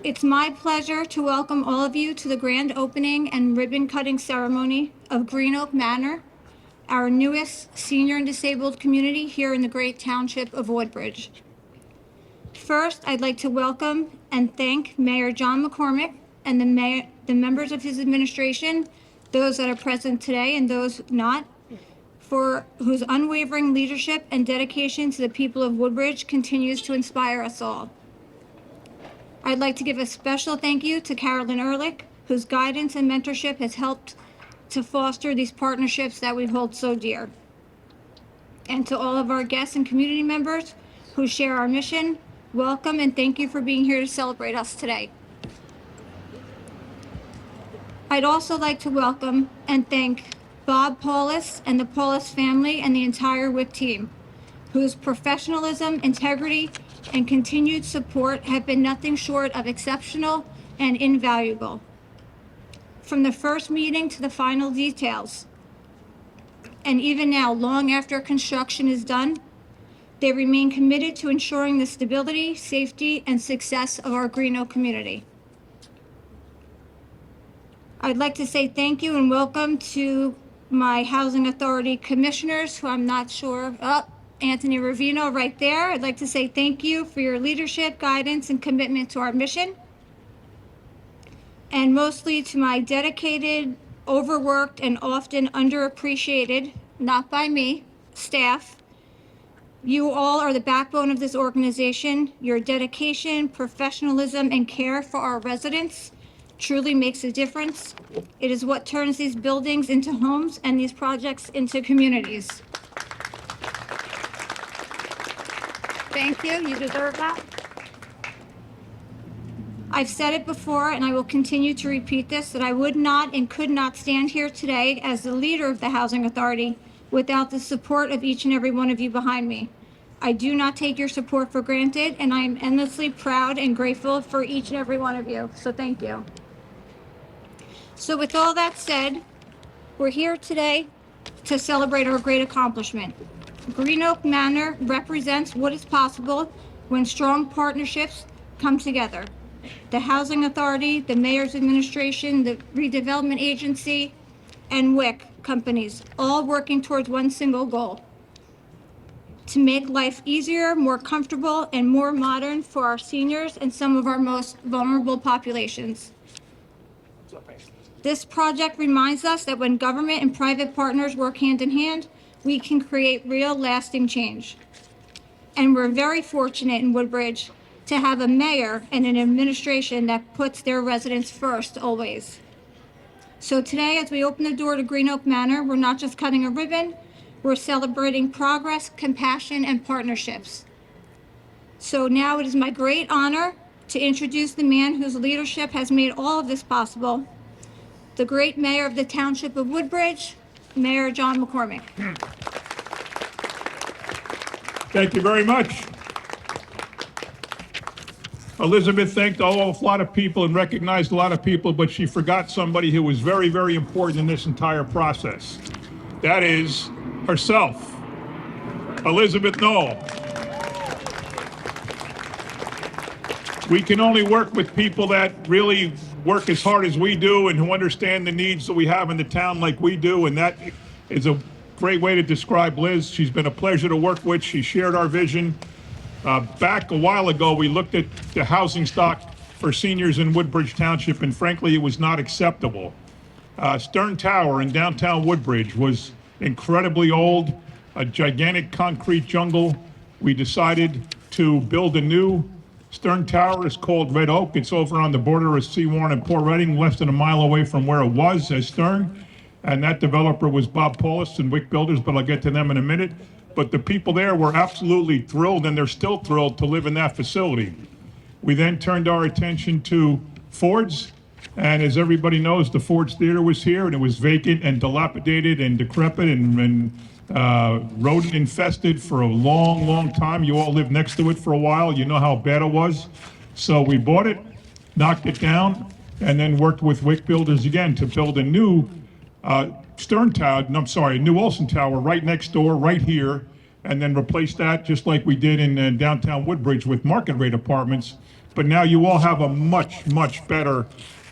It's my pleasure to welcome all of you to the grand opening and ribbon cutting ceremony of Green Oak Manor, our newest senior and disabled community here in the great township of Woodbridge. First, I'd like to welcome and thank Mayor John McCormick and the members of his administration, those that are present today and those not, for whose unwavering leadership and dedication to the people of Woodbridge continues to inspire us all. I'd like to give a special thank you to Carolyn Ehrlich, whose guidance and mentorship has helped to foster these partnerships that we hold so dear. And to all of our guests and community members who share our mission, welcome and thank you for being here to celebrate us today. I'd also like to welcome and thank Bob Paulus and the Paulus family and the entire WIC team, whose professionalism, integrity, and continued support have been nothing short of exceptional and invaluable. From the first meeting to the final details, and even now, long after construction is done, they remain committed to ensuring the stability, safety, and success of our Green Oak community. I'd like to say thank you and welcome to my Housing Authority commissioners, who I'm not sure, Anthony Ravino right there. I'd like to say thank you for your leadership, guidance, and commitment to our mission. And mostly to my dedicated, overworked, and often underappreciated, not by me, staff. You all are the backbone of this organization. Your dedication, professionalism, and care for our residents truly makes a difference. It is what turns these buildings into homes and these projects into communities. Thank you, you deserve that. I've said it before, and I will continue to repeat this, that I would not and could not stand here today as the leader of the Housing Authority without the support of each and every one of you behind me. I do not take your support for granted, and I am endlessly proud and grateful for each and every one of you, so thank you. So with all that said, we're here today to celebrate our great accomplishment. Green Oak Manor represents what is possible when strong partnerships come together. The Housing Authority, the Mayor's Administration, the Redevelopment Agency, and WIC companies, all working towards one single goal: to make life easier, more comfortable, and more modern for our seniors and some of our most vulnerable populations. This project reminds us that when government and private partners work hand in hand, we can create real lasting change. And we're very fortunate in Woodbridge to have a mayor and an administration that puts their residents first always. So today, as we open the door to Green Oak Manor, we're not just cutting a ribbon, we're celebrating progress, compassion, and partnerships. So now it is my great honor to introduce the man whose leadership has made all of this possible, the great mayor of the Township of Woodbridge, Mayor John McCormick. Thank you very much. Elizabeth thanked a lot of people and recognized a lot of people, but she forgot somebody who was very, very important in this entire process. That is herself, Elizabeth Knoll. We can only work with people that really work as hard as we do and who understand the needs that we have in the town like we do, and that is a great way to describe Liz. She's been a pleasure to work with. She shared our vision. Back a while ago, we looked at the housing stock for seniors in Woodbridge Township, and frankly, it was not acceptable. Stern Tower in downtown Woodbridge was incredibly old, a gigantic concrete jungle. We decided to build a new Stern Tower. Is called Red Oak. It's over on the border of Seawarren and Port Reading, less than a mile away from where it was as Stern. And that developer was Bob Paulus and WIC Builders, but I'll get to them in a minute. But the people there were absolutely thrilled, and they're still thrilled to live in that facility. We then turned our attention to Ford's, and as everybody knows, the Ford's Theater was here, and it was vacant and dilapidated and decrepit and rodent infested for a long, long time. You all lived next to it for a while. You know how bad it was. So we bought it, knocked it down, and then worked with WIC Builders again to build a new new Olson Tower right next door, right here, and then replace that just like we did in downtown Woodbridge with market rate apartments but now you all have a much, much better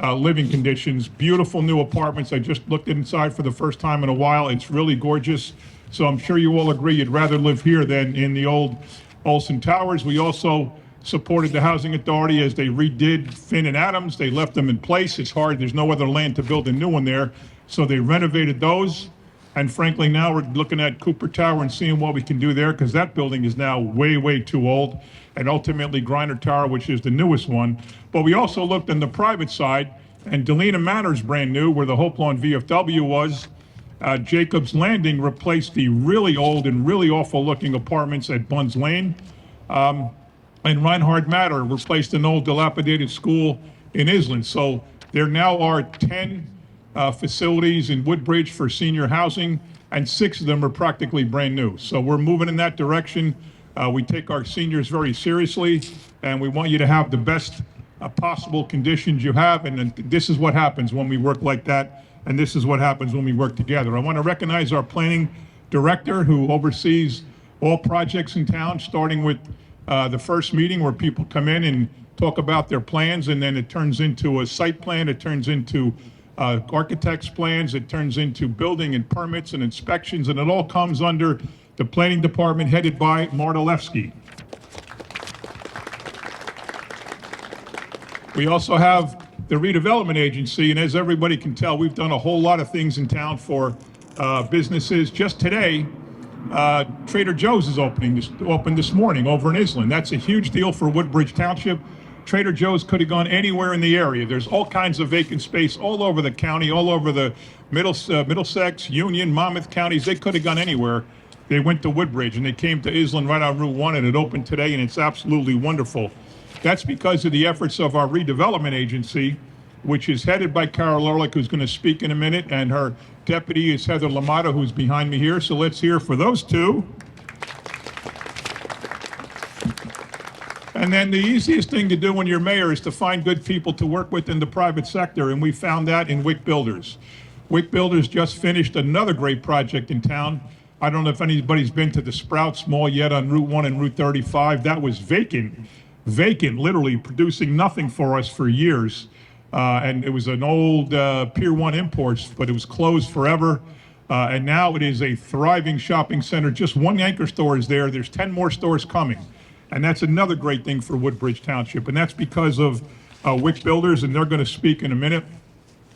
living conditions. Beautiful new apartments. I just looked inside for the first time in a while. It's really gorgeous. So I'm sure you all agree you'd rather live here than in the old Olson Towers. We also supported the Housing Authority as they redid Finn and Adams. They left them in place. It's hard. There's no other land to build a new one there. So they renovated those. And frankly, now we're looking at Cooper Tower and seeing what we can do there, because that building is now way, way too old. And ultimately Griner Tower, which is the newest one. But we also looked on the private side, and Delina Manor's brand new, where the Hope Lawn VFW was. Jacob's Landing replaced the really old and really awful looking apartments at Bunn's Lane. And Reinhard Matter replaced an old dilapidated school in Island. So there now are 10 facilities in Woodbridge for senior housing, and 6 of them are practically brand new. So we're moving in that direction. We take our seniors very seriously, and we want you to have the best possible conditions you have. And this is what happens when we work like that, and this is what happens when we work together. I want to recognize our planning director, who oversees all projects in town, starting with the first meeting where people come in and talk about their plans, and then it turns into a site plan, it turns into architect's plans, it turns into building and permits and inspections, and it all comes under the planning department headed by Marta Lefsky. We also have the redevelopment agency, and as everybody can tell, we've done a whole lot of things in town for businesses. Just today, Trader Joe's is opened this morning over in Island. That's a huge deal for Woodbridge Township. Trader Joe's could have gone anywhere in the area. There's all kinds of vacant space all over the county, all over the Middlesex, Union, Monmouth counties. They could have gone anywhere. They went to Woodbridge, and they came to Island right on Route 1, and it opened today, and it's absolutely wonderful. That's because of the efforts of our redevelopment agency, which is headed by Carol Ehrlich, who's going to speak in a minute, and her deputy is Heather Lamato, who's behind me here. So let's hear for those two. And then the easiest thing to do when you're mayor is to find good people to work with in the private sector, and we found that in Wick Builders. Wick Builders just finished another great project in town. I don't know if anybody's been to the Sprouts Mall yet on Route 1 and Route 35. That was vacant, literally producing nothing for us for years. And it was an old Pier 1 Imports, but it was closed forever. And now it is a thriving shopping center. Just one anchor store is there. There's 10 more stores coming. And that's another great thing for Woodbridge Township. And that's because of Wick Builders, and they're going to speak in a minute.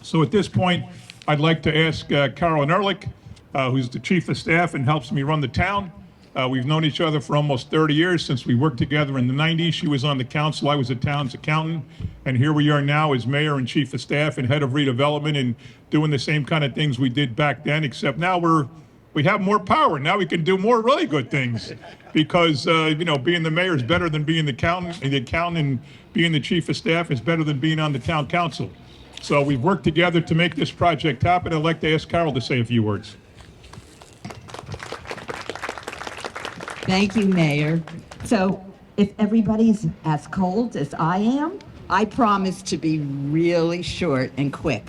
So at this point, I'd like to ask Carolyn Ehrlich, who's the chief of staff and helps me run the town. We've known each other for almost 30 years since we worked together in the 90s. She was on the council. I was the town's accountant. And here we are now as mayor and chief of staff and head of redevelopment, and doing the same kind of things we did back then, except now we have more power. Now we can do more really good things, because being the mayor is better than being the accountant, and being the chief of staff is better than being on the town council. So we've worked together to make this project happen. I'd like to ask Carol to say a few words. Thank you, Mayor. So if everybody's as cold as I am, I promise to be really short and quick.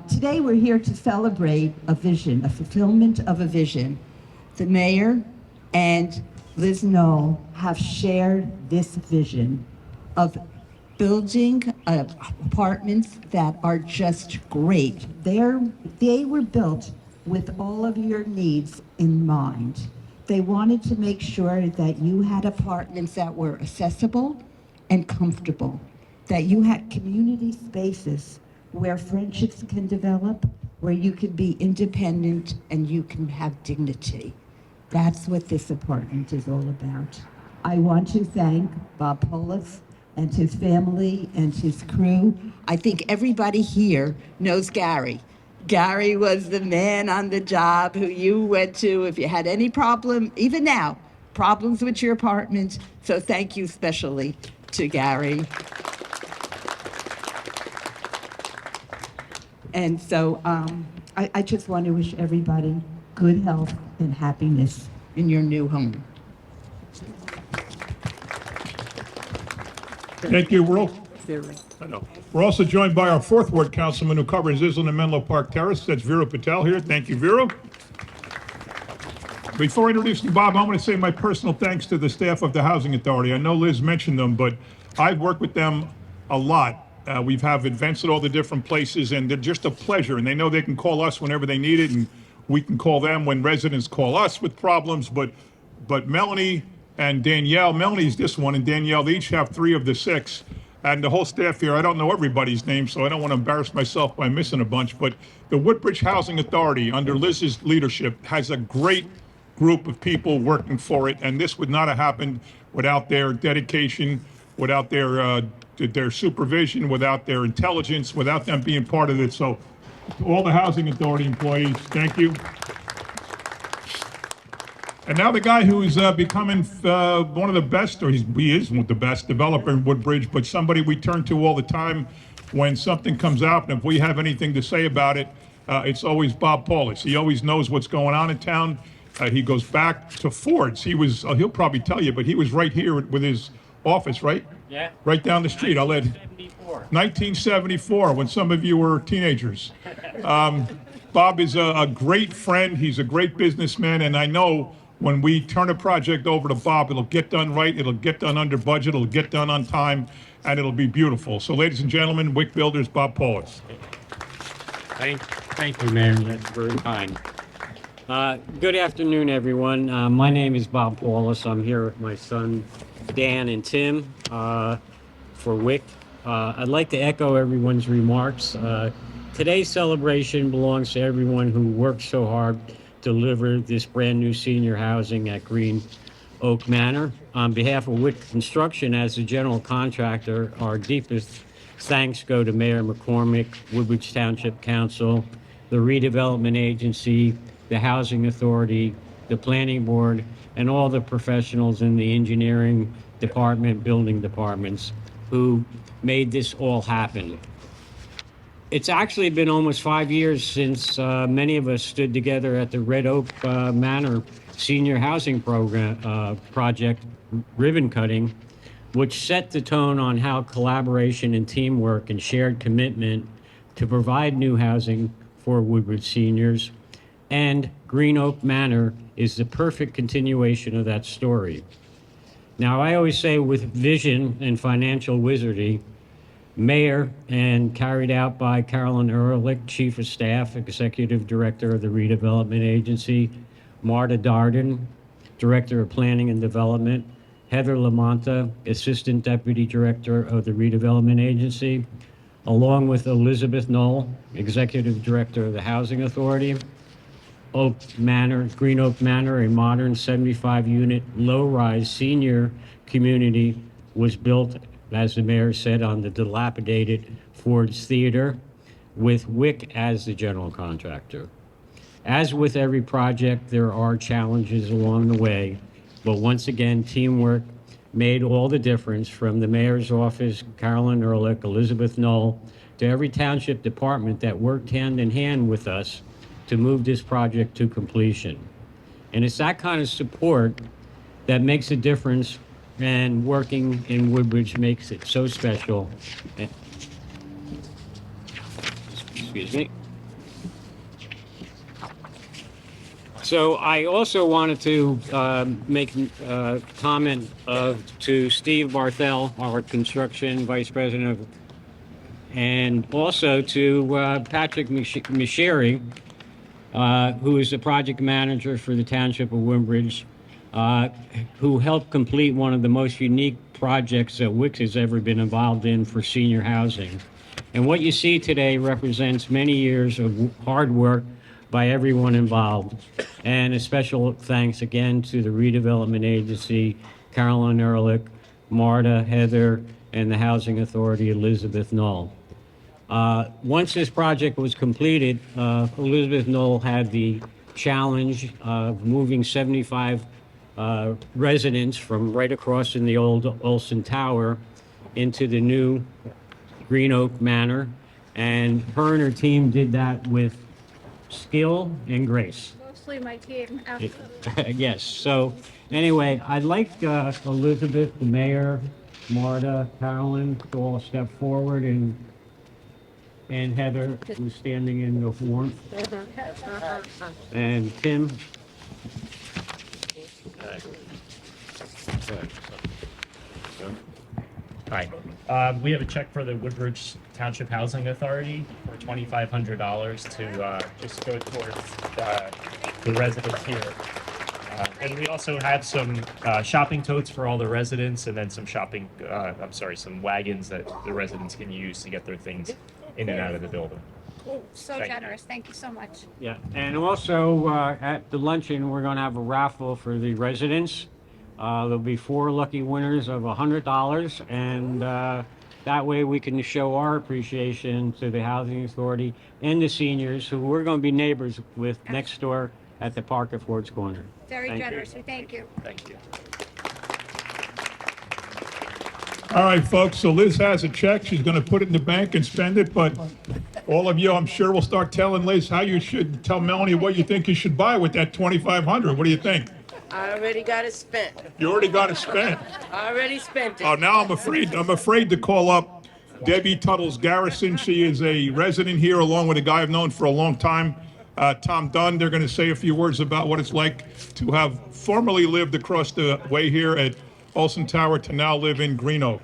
Today we're here to celebrate a vision, a fulfillment of a vision. The mayor and Liz Knoll have shared this vision of building apartments that are just great. They were built with all of your needs in mind. They wanted to make sure that you had apartments that were accessible and comfortable, that you had community spaces where friendships can develop, where you can be independent and you can have dignity. That's what this apartment is all about. I want to thank Bob Polis and his family and his crew. I think everybody here knows Gary. Gary was the man on the job who you went to if you had any problem, even now, problems with your apartment. So thank you especially to Gary. And so I just want to wish everybody good health and happiness in your new home. Thank you, We're also joined by our 4th Ward Councilman who covers Island and Menlo Park Terrace. That's Vero Patel here. Thank you, Vero. Before I introduce you, Bob, I want to say my personal thanks to the staff of the Housing Authority. I know Liz mentioned them, but I've worked with them a lot. We've have events at all the different places, and they're just a pleasure. And they know they can call us whenever they need it, and we can call them when residents call us with problems. But Melanie and Danielle, Melanie's this one, and Danielle, they each have 3 of the 6. And the whole staff here, I don't know everybody's name, so I don't want to embarrass myself by missing a bunch, but the Woodbridge Housing Authority, under Liz's leadership, has a great group of people working for it, and this would not have happened without their dedication, without their supervision, without their intelligence, without them being part of it. So to all the Housing Authority employees, thank you. And now the guy who is becoming one of the best, or he is the best developer in Woodbridge, but somebody we turn to all the time when something comes out, and if we have anything to say about it, it's always Bob Paulus. He always knows what's going on in town. He goes back to Ford's. He was, he'll probably tell you, but he was right here with his office, right? Yeah. Right down the street. 1974, when some of you were teenagers. Bob is a great friend. He's a great businessman, and I know when we turn a project over to Bob, it'll get done right, it'll get done under budget, it'll get done on time, and it'll be beautiful. So ladies and gentlemen, Wick Builders, Bob Paulus. Thank you, Mayor. That's very kind. Good afternoon, everyone. My name is Bob Paulus. I'm here with my son, Dan and Tim, for WIC. I'd like to echo everyone's remarks. Today's celebration belongs to everyone who worked so hard to deliver this brand new senior housing at Green Oak Manor. On behalf of WIC Construction as the general contractor, our deepest thanks go to Mayor McCormick, Woodbridge Township Council, the Redevelopment Agency, the Housing Authority, the Planning Board, and all the professionals in the engineering department, building departments who made this all happen. It's actually been almost 5 years since many of us stood together at the Red Oak Manor Senior Housing Project ribbon cutting, which set the tone on how collaboration and teamwork and shared commitment to provide new housing for Woodbridge seniors. And Green Oak Manor is the perfect continuation of that story. Now, I always say with vision and financial wizardry, Mayor and carried out by Carolyn Ehrlich, Chief of Staff, Executive Director of the Redevelopment Agency, Marta Darden, Director of Planning and Development, Heather Lamonta, Assistant Deputy Director of the Redevelopment Agency, along with Elizabeth Knoll, Executive Director of the Housing Authority. Green Oak Manor, a modern 75-unit low-rise senior community, was built, as the mayor said, on the dilapidated Ford's Theater, with WIC as the general contractor. As with every project, there are challenges along the way, but once again, teamwork made all the difference, from the mayor's office, Carolyn Ehrlich, Elizabeth Knoll, to every township department that worked hand in hand with us to move this project to completion. And it's that kind of support that makes a difference, and working in Woodbridge makes it so special. Excuse me. So I also wanted to make a comment to Steve Barthel, our construction vice president, and also to Patrick Micheri, who is the project manager for the Township of Woodbridge, who helped complete one of the most unique projects that WIC has ever been involved in for senior housing. And what you see today represents many years of hard work by everyone involved. And a special thanks again to the Redevelopment Agency, Carolyn Ehrlich, Marta, Heather, and the Housing Authority, Elizabeth Knoll. Once this project was completed, Elizabeth Knoll had the challenge of moving 75 residents from right across in the old Olson Tower into the new Green Oak Manor. And her and her team did that with skill and grace. Mostly my team, absolutely. Yes, so anyway, I'd like Elizabeth, the mayor, Marta, Carolyn to all step forward, and Heather, who's standing in the warmth, and Tim. Hi. We have a check for the Woodbridge Township Housing Authority for $2,500 to just go towards the residents here. And we also have some shopping totes for all the residents, and then some some wagons that the residents can use to get their things in and out of the building. So Thank you. generous. Thank you so much. Yeah, and also at the luncheon, we're going to have a raffle for the residents. There'll be 4 lucky winners of $100, and that way we can show our appreciation to the Housing Authority and the seniors who we're going to be neighbors with next door at the Park at Ford's Corner. Very Thank you. generous. We thank you. Thank you. All right, folks, so Liz has a check. She's going to put it in the bank and spend it, but all of you, I'm sure, will start telling Liz how you should tell Melanie what you think you should buy with that $2,500. What do you think? I already got it spent. You already got it spent. I already spent it. Oh, now I'm afraid to call up Debbie Tuttles Garrison. She is a resident here, along with a guy I've known for a long time, Tom Dunn. They're going to say a few words about what it's like to have formerly lived across the way here at Olson Tower to now live in Green Oak.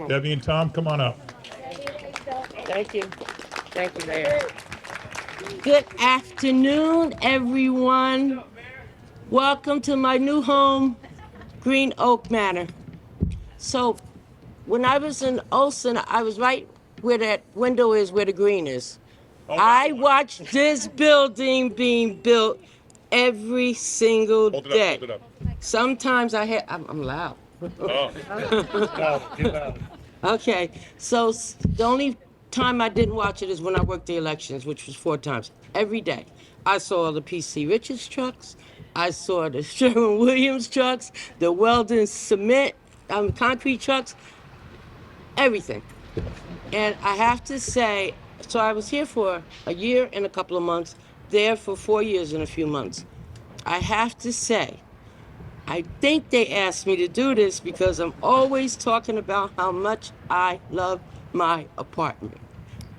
Debbie and Tom, come on up. Thank you. Thank you, Mayor. Good afternoon, everyone. Welcome to my new home, Green Oak Manor. So, when I was in Olson, I was right where that window is, where the green is. I watched this building being built every single day. Hold it up. Sometimes I'm loud. Oh. Okay, so the only time I didn't watch it is when I worked the elections, which was 4 times. Every day. I saw the P.C. Richards trucks. I saw the Sherwin-Williams trucks, the Weldon cement, concrete trucks, everything. And I have to say, so I was here for a year and a couple of months, there for 4 years and a few months. I have to say, I think they asked me to do this because I'm always talking about how much I love my apartment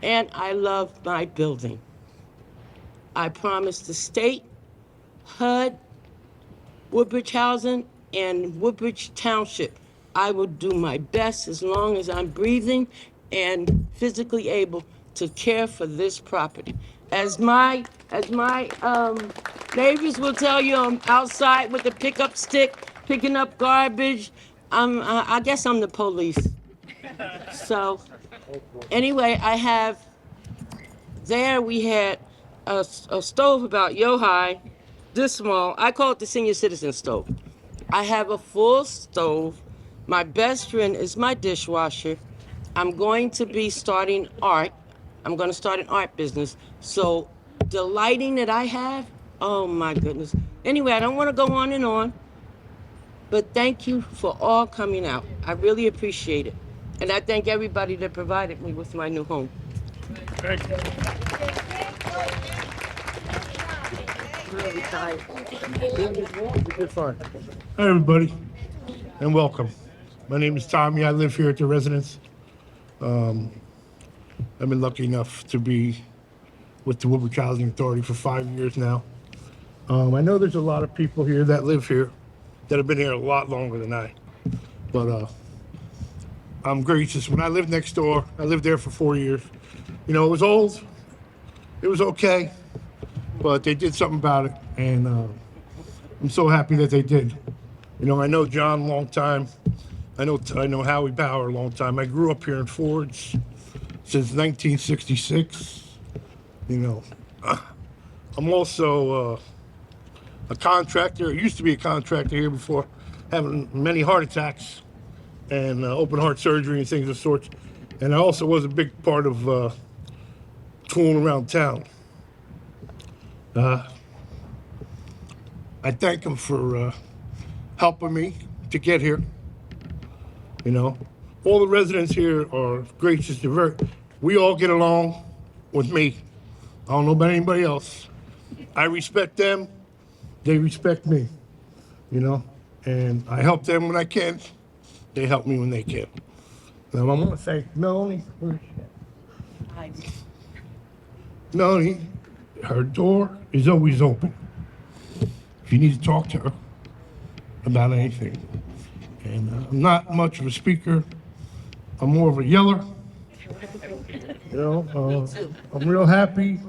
and I love my building. I promised the state, HUD, Woodbridge Housing, and Woodbridge Township I will do my best as long as I'm breathing and physically able to care for this property. As my neighbors will tell you, I'm outside with the pickup stick, picking up garbage. I guess I'm the police. So, anyway, we had a stove about yo-high, this small. I call it the senior citizen stove. I have a full stove. My best friend is my dishwasher. I'm going to be starting art. I'm going to start an art business. So the lighting that I have, oh my goodness. Anyway, I don't want to go on and on, but thank you for all coming out. I really appreciate it. And I thank everybody that provided me with my new home. Thank you. Really tired. Hi, everybody, and welcome. My name is Tommy. I live here at the residence. I've been lucky enough to be with the Woodbridge Housing Authority for 5 years now. I know there's a lot of people here that live here that have been here a lot longer than I. But I'm gracious. When I lived next door, I lived there for 4 years. You know, it was old. It was okay. But they did something about it. And I'm so happy that they did. You know, I know John a long time. I know Howie Bauer a long time. I grew up here in Fords since 1966. You know, I'm also a contractor. I used to be a contractor here before having many heart attacks and open heart surgery and things of sorts. And I also was a big part of tooling around town. I thank him for helping me to get here. You know, all the residents here are gracious. We all get along with me. I don't know about anybody else. I respect them. They respect me. You know, and I help them when I can. They help me when they can. Now I want to thank Melanie. Melanie, her door is always open. If you need to talk to her about anything. And I'm not much of a speaker. I'm more of a yeller. You know, I'm real happy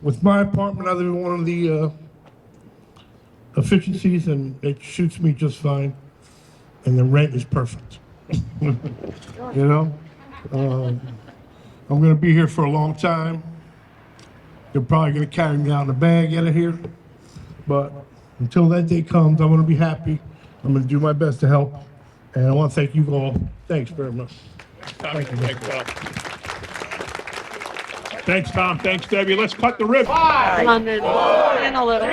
with my apartment. I live in one of the efficiencies, and it shoots me just fine. And the rent is perfect. You know, I'm gonna be here for a long time. They're probably gonna carry me out in a bag out of here. But until that day comes, I'm gonna be happy. I'm gonna do my best to help. And I want to thank you all. Thanks very much. Thanks, Tom. Thanks, Tom. Thanks, Debbie. Let's cut the ribbon. And a little.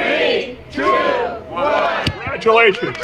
Congratulations.